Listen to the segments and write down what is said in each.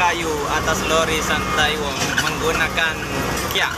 kayu atas lori San Taiwan menggunakan kiak.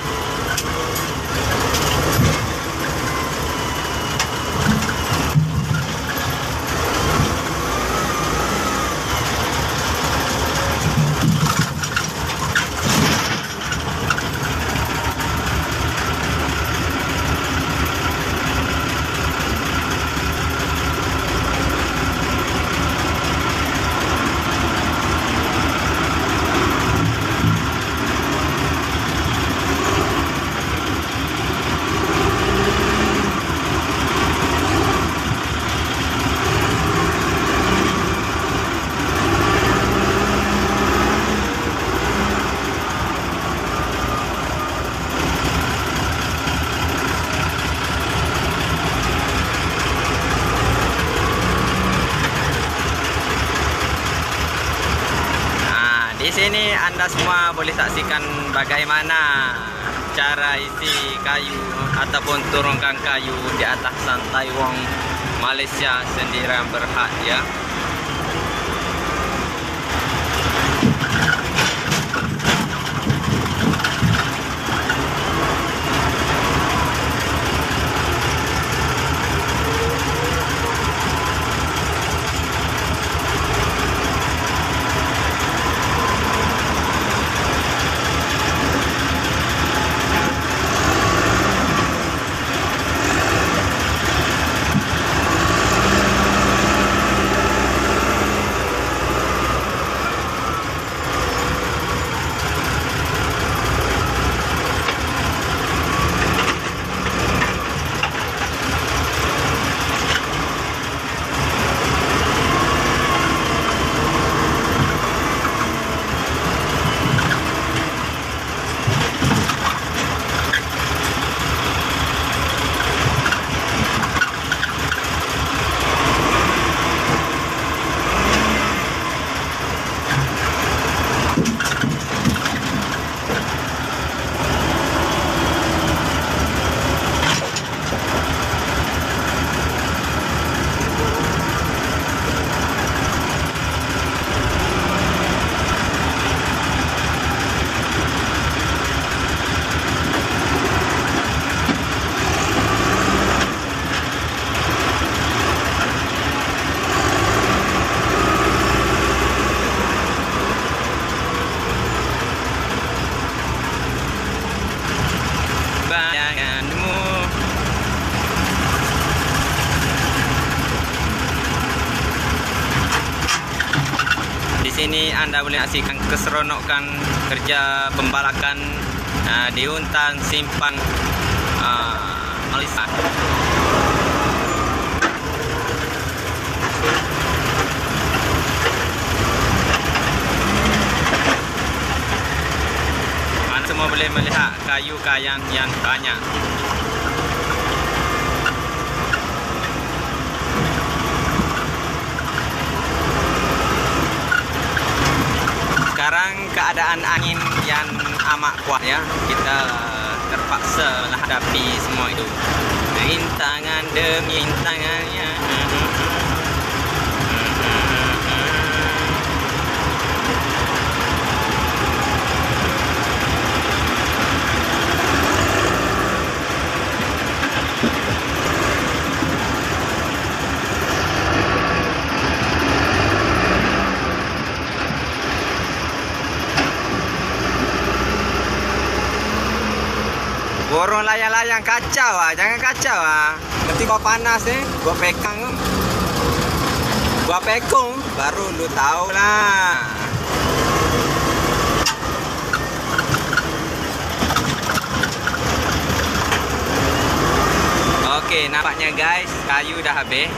Di sini Anda semua boleh saksikan bagaimana cara isi kayu ataupun turunkan kayu di atas San Taiwan Malaysia Sendirian Berhad ya. Di sini Anda boleh saksikan keseronokan kerja pembalakan di hutan simpan Malaysia. Anda semua boleh melihat kayu kayan yang banyak. Sekarang keadaan angin yang amat kuat ya, kita terpaksa menghadapi semua itu. Rintangan demi rintangannya. Borong layang-layang kacau ah, jangan kacau ah. Nanti kau panas gua pekang tu. Gua pekong baru lu tahu lah. Okey, nampaknya guys, kayu dah habis.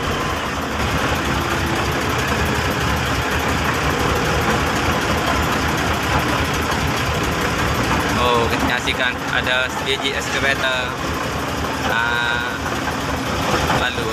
Oh, kita saksikan ada sebiji excavator lalu